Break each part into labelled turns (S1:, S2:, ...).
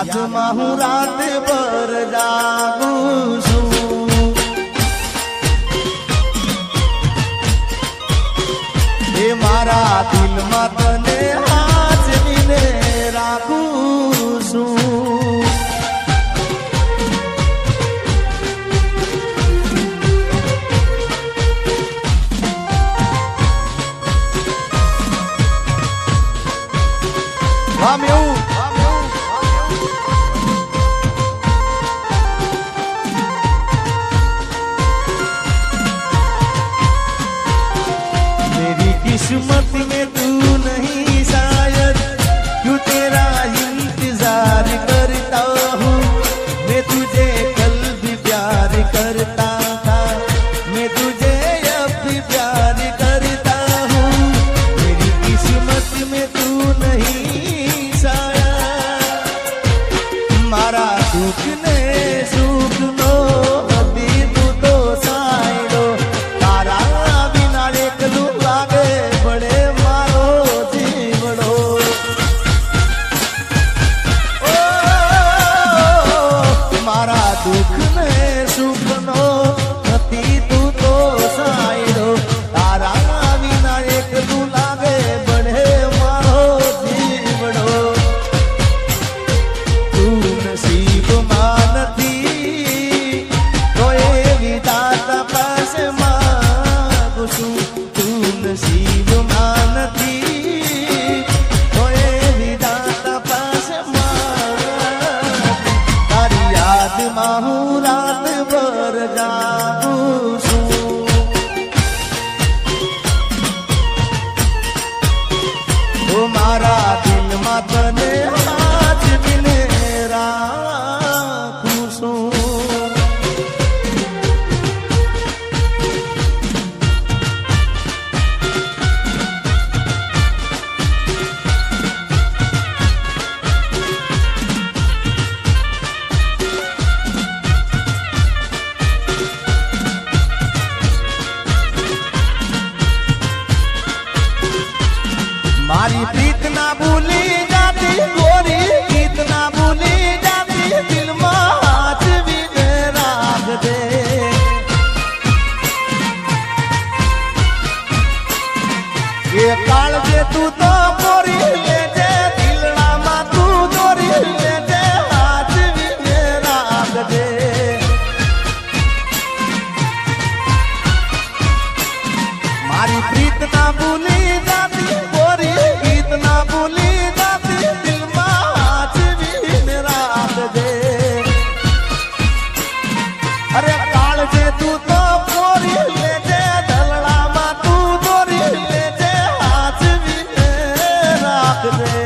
S1: યાદમાં હું રાત ભર જાગું છું એ મારા દિલમાં તને હાજરીને રાખું છું આમ એવું किस्मत में तू नहीं शायद क्यों तेरा इंतजार करता हूँ मैं तुझे कल भी प्यार करता था मैं तुझे अब भी प्यार करता हूँ मेरी किस्मत में तू नहीं शायद मारा दुख ने सुख नो अभी तू तो साइडो तारा बिना एकलू लागे बड़े मारो जीवड़ो ओ मारा दुख ने सुख नो अभी तू तो साइडो तारा बिना एकलू लागे बड़े मारो जीवड़ो तू नसीब मानती तो ये विधाता पास मांगू छू तू नसीब मानती तो ये विधाता पास मांगू तारी याद માં હું રાત ભર જાગું છું ઓ મારા દિલમાં તને હાજરીને રાખું છું मारी प्रीत ना भूली जाती गोरी गीत ना भूली जाती दिल में हाथ भी राख दे ये काल जे तू तो गोरी ले जे दिलड़ा मा तू गोरी ले जे हाथ भी राख दे मारी प्रीत ना भूली जाती गोरी गीत ना भूली जाती दिल में हाथ भी राख दे अरे काल जे तू तो गोरी ले जे दलड़ा मा तू गोरी ले जे हाथ भी राख दे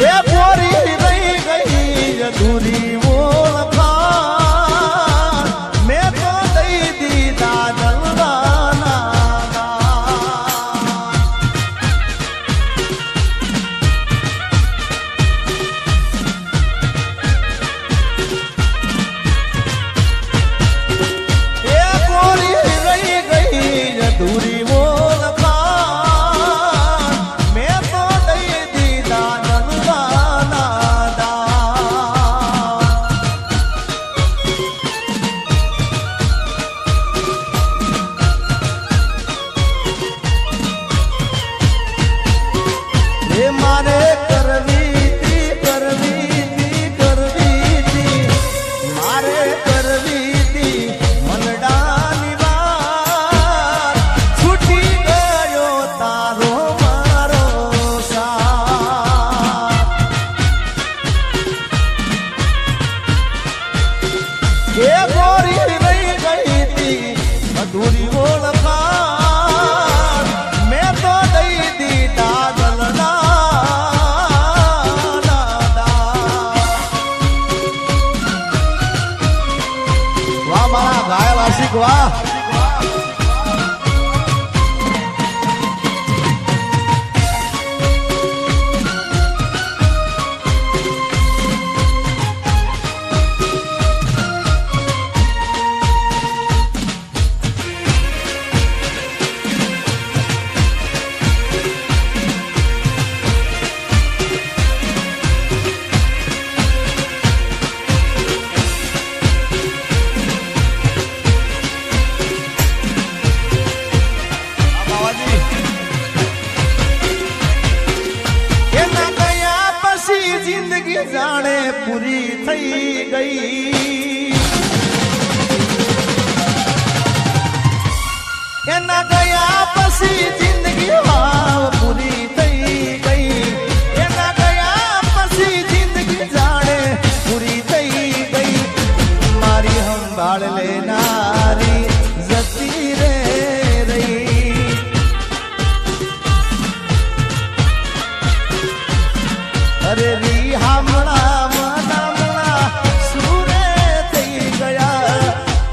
S1: ये गोरी रही गई अधूरी वो लखान मैं तो दई दी दादलवाना ये गोरी रही गई अधूरी वो लखान मैं तो दई दी दादल ઘાયલ આશિક વાહ જાણે પૂરી થઈ ગઈ એના ગયા પછી જિંદગી પૂરી થઈ ગઈ એના ગયા પછી જિંદગી જાણે પૂરી થઈ ગઈ મારી સંભાળ લેનારી જતી રે રહી અરે રી હામણા મનામણા સુરે થઈ ગયા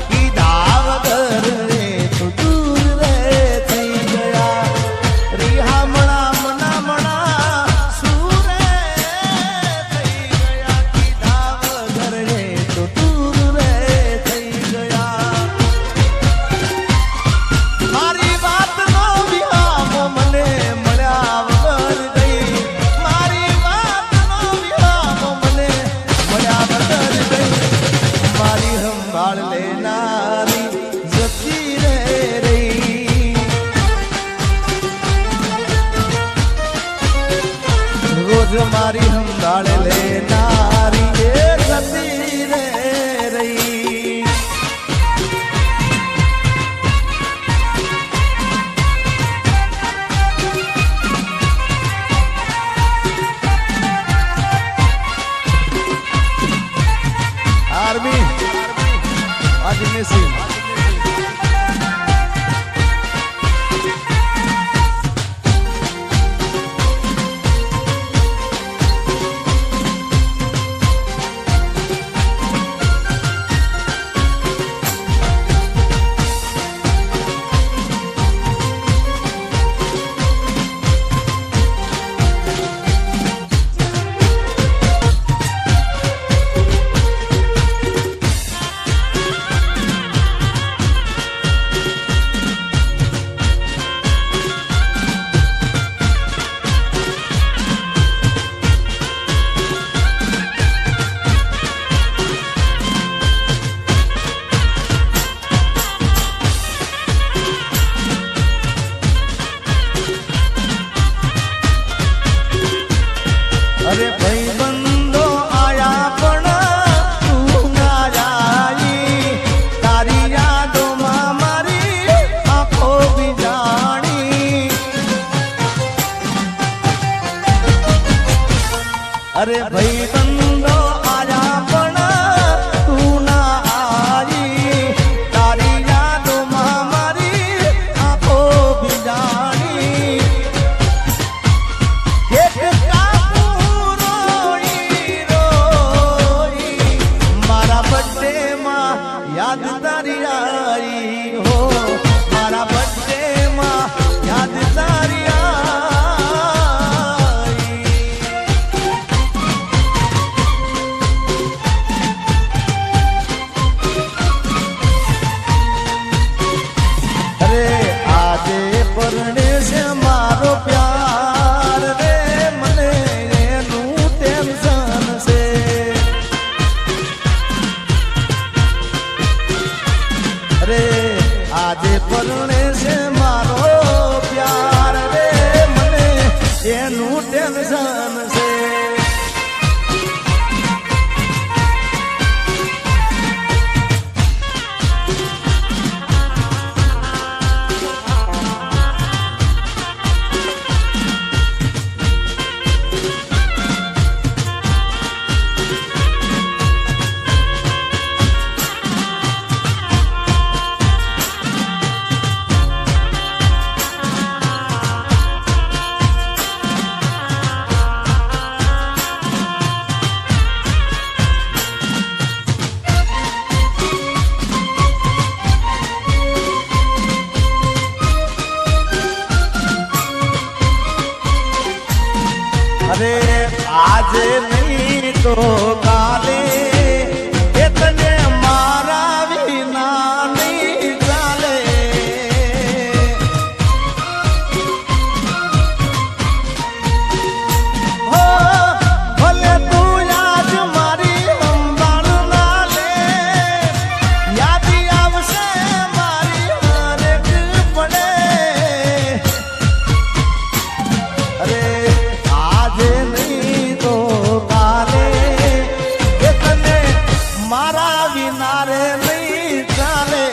S1: કીધા વગર રે તો દૂર રે થઈ ગયા રી હામણા મનામણા સુરે થઈ ગયા કીધા વગર રે તો દૂર રે થઈ ગયા મારી વાત નો વિહામો મને મળ્યા વગર ગઈ મારી મારી સંભાળ લેનારી જતી રે રહી રોજ મારી સંભાળ લેનારી એ જતી રે રહી આર્મી आज मेसी अरे भाई बंदो आया पण तू ना जाई तारी यादों में मारी आंखों भी जानी अरे भाई बंदो आया पण तू ना आई तारी यादों में मारी आंखों भी जानी याद तारी आई हो मारा बर्थडे में याद तारी आई अरे आजे परणे से मारो प्यार रे मने एनु टेंशन से रे आजे परणे से मारो प्यार रे मने एनु टेंशन से તો કાલે એ તને મારા વિના નહીં ચાલે. હો ભલે તું આજ મારી સંભાળ ના લે, યાદી આવશે મારી હરેક પડે. અરે આજે નહીં તો કાલે એ તને મારા વિના રે નહીં ચાલે.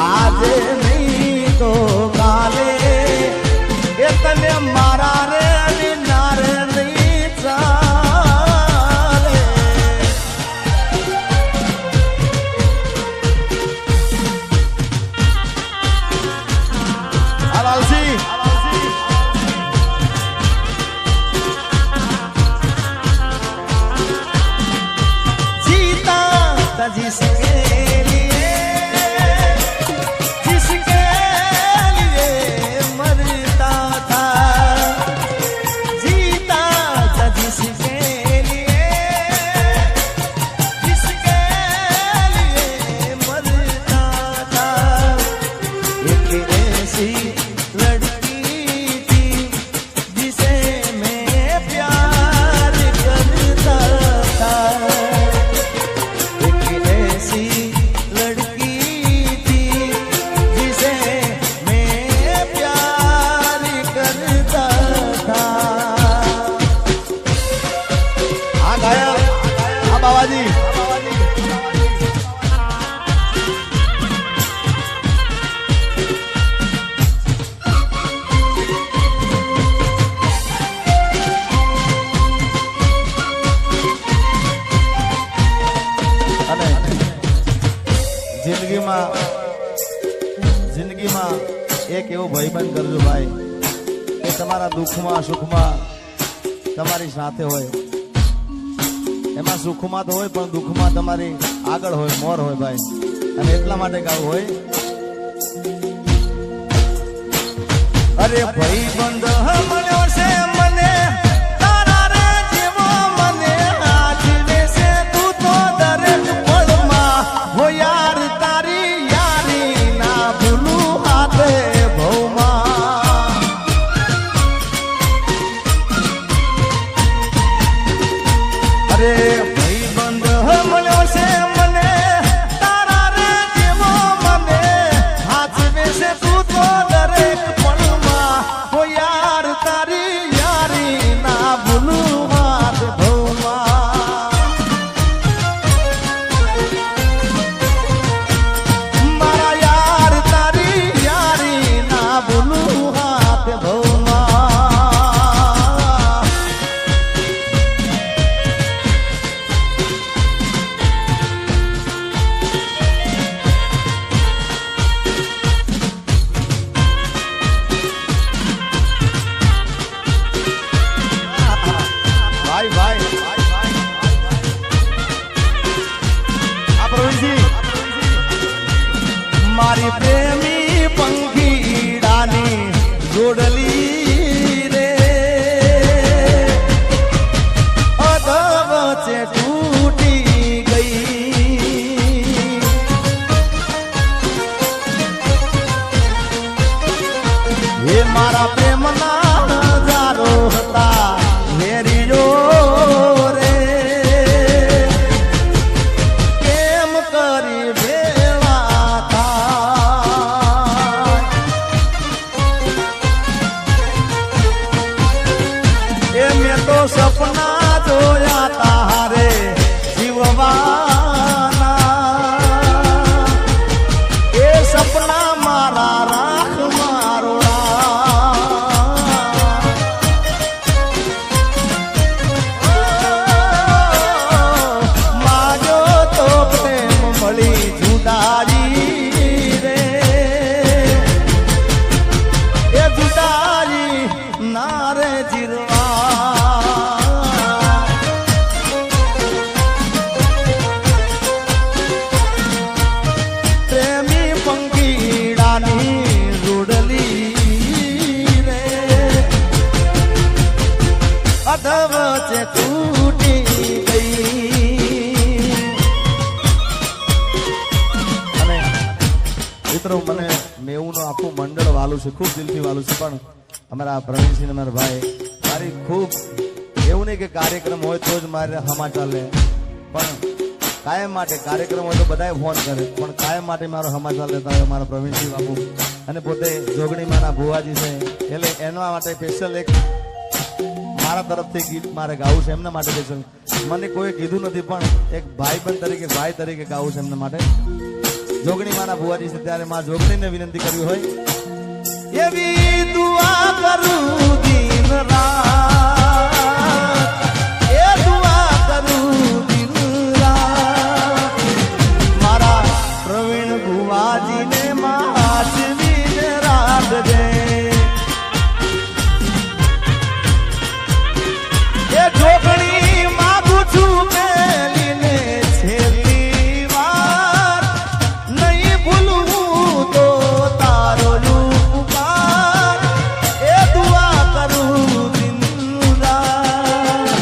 S1: આજે નહીં તો કાલે એ તને મારા રે વિના રે નહીં ચાલે. Alalsi. जीता था जिसके लिए, जिसके लिए मरता था. जीता था जिसके लिए, जिसके लिए मरता था. एक ऐसी लड़की थी जिसे मैं प्यार करता था. एक ऐसी लड़की थी जिसे मैं प्यार करता था. हाँ गाया हाँ बाबाजी. અને જિંદગીમાં એક એવો ભાઈબંધ કરજો ભાઈ કે તમારા દુઃખમાં સુખમાં તમારી સાથે હોય. એમાં સુખમાં તો હોય પણ દુઃખમાં તમારી આગળ હોય, મોર હોય ભાઈ. અને એટલા માટે ગાવું હોય, અરે ભાઈબંધ મળ્યો છે મને તારા રે જેવો, મને આજીવે છે તું તો દરેક પળમાં. હો યાર તારી યારી ના ભૂલું હાથે ભવમાં. અરે ભાઈબંધ મળ્યો છે મને તારા રે જેવો, મને આજીવે છે તું તો દરેક પળમાં. હો યાર તારી યારી ના ભૂલું હાથ ભવમાં. મારા યાર તારી યારી ના ભૂલું હાથ ભવમાં. ભાઈ ભાઈ આ પ્રવીણજી મારી પ્રેમી પંખીડાની જોડલી રે અધવચ્ચે તૂટી ગઈ. હે મારા પ્રેમના હજારો હતા મેરીઓ રે, કેમ કરી ભેળા થાય. એ મેં તો સપના જોયા તારે જીવવાના, એ સપના મારા રાખ મારોડા. માજો તો પ્રેમ મળી જુદાઈ રે, એ જુદાઈ ના રે જીરવા. તૂટી ગઈ. અને મિત્રો મને મેવુંનું આખું મંડળ વાલું છે, ખૂબ દિલથી વાલું છે, પણ અમારા પ્રવીણસિંહ અમારા ભાઈ મારી ખૂબ એવું નહીં કે કાર્યક્રમ હોય તો જ મારે હમા ચાલે, પણ કાયમ માટે કાર્યક્રમ હોય તો બધાએ ફોન કરે, પણ કાયમ માટે મારો સમાચાર લેતા હોય મારા પ્રવીણસિંહ બાપુ અને પોતે જોગણીમાંના ભુવાજી છે, એટલે એના માટે સ્પેશિયલ એક મારા તરફથી ગીત મારે ગાવું છે એમના માટે સ્પેશિયલ. મને કોઈ કીધું નથી પણ એક ભાઈ તરીકે ગાવું છે એમના માટે. જોગણીમાંના ભુવાજી છે ત્યારે માં જોગણીને વિનંતી કરવી હોય એવી દુઆ કરું દિન રાત, એ દુઆ કરું દિન રાત, મારા પ્રવીણ ભુવાજીને માચવીને રાખજે. એ જોગણી માગું છું મેલીને છેલ્લી વાર, નહીં ભૂલવું તો તારો ઉપકાર, એ દુઆ કરું દિન રાત,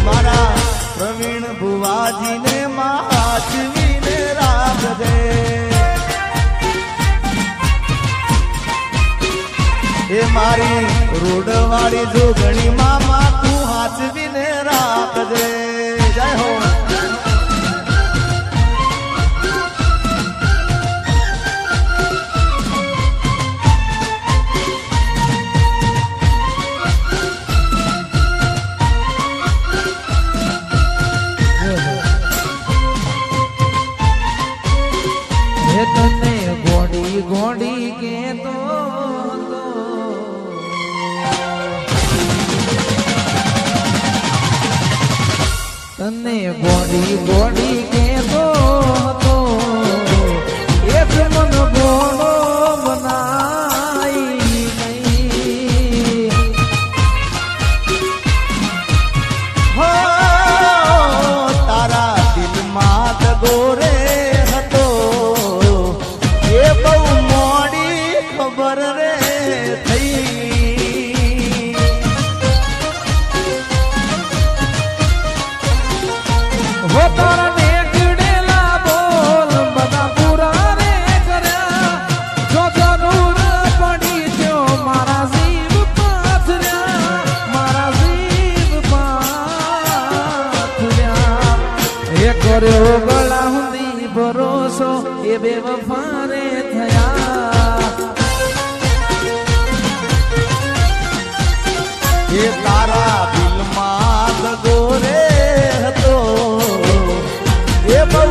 S1: મારા પ્રવીણ ભુવાજીને માચવીને રાખજે. એ મારી રોડવાળી જોગણી મામા તું હાચવીને રાખજે. જય હો.
S2: તને ગોડી ગોડી કેતો તને ગોડી ગોડી કેતો હતો, એક મન ગોળો બનાઈ નહીં.
S1: હો તારા દિલમાં દગોરે હતો, એ બહુ મોડી ખબર રે થઈ.
S2: હો તારા નીકળેલા બોલ બધા પૂરા રે કર્યા, જો જરૂર પડી ત્યો મારા જીવ પાથર્યા, મારા જીવ પાથર્યા. એ કર્યો ગળા હુંદી ભરોસો એ બેવફા રે થયા.
S1: એ તારા દિલમાં દગોરે હતો, એ બહુ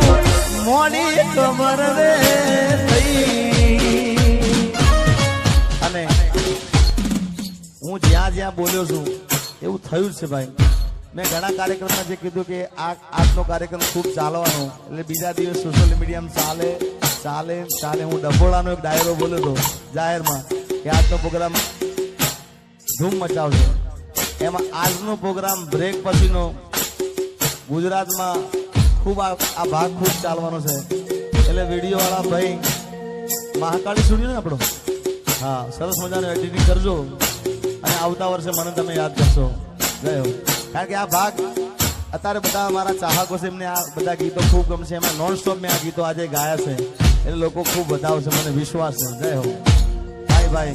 S1: મોડી ખબર રે થઈ. અને હું જ્યાં જ્યાં બોલ્યો છું એવું થયું જ છે ભાઈ. મેં ઘણા કાર્યક્રમમાં જે કીધું કે આજનો કાર્યક્રમ ખૂબ ચાલવાનો, એટલે બીજા દિવસ સોશિયલ મીડિયામાં ચાલે. હું ડભોળાનો એક ડાયરો બોલ્યો હતો જાહેરમાં કે આજનો પ્રોગ્રામ ધૂમ મચાવશે. એમાં આજનો પ્રોગ્રામ બ્રેક પછીનો ગુજરાતમાં ખૂબ આ ભાગ ખૂબ ચાલવાનો છે. એટલે વિડીયો વાળા ભાઈ મહાકાળી સ્ટુડિયો ને આપણો, હા, સરસ મજાનું એડિટિંગ કરજો અને આવતા વર્ષે મને તમે યાદ કરશો. જય હો. કારણ કે આ ભાગ અત્યારે બધા મારા ચાહકો છે, એમને આ બધા ગીતો ખૂબ ગમશે. એમાં નોન સ્ટોપ મેં આ ગીતો આજે ગાયા છે, એટલે લોકો ખૂબ વધાવશે, મને વિશ્વાસ છે. જય હો. ભાઈ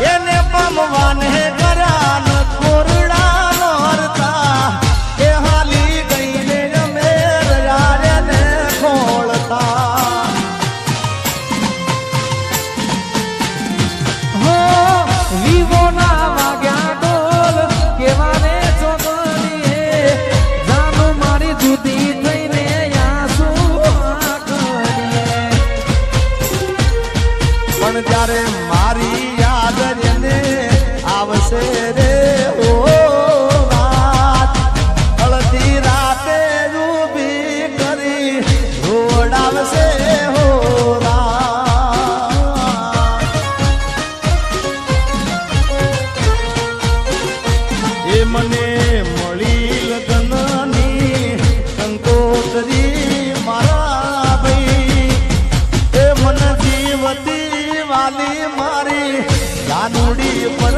S1: એને પમવાને કરાન કોરડા નોરતા, એ હાલી ગઈને અમે રાજાને ખોળતા.
S2: હો વિવો ના વાગ્યા ડોલ કેવા
S1: વાલી મારી જાનુડી પર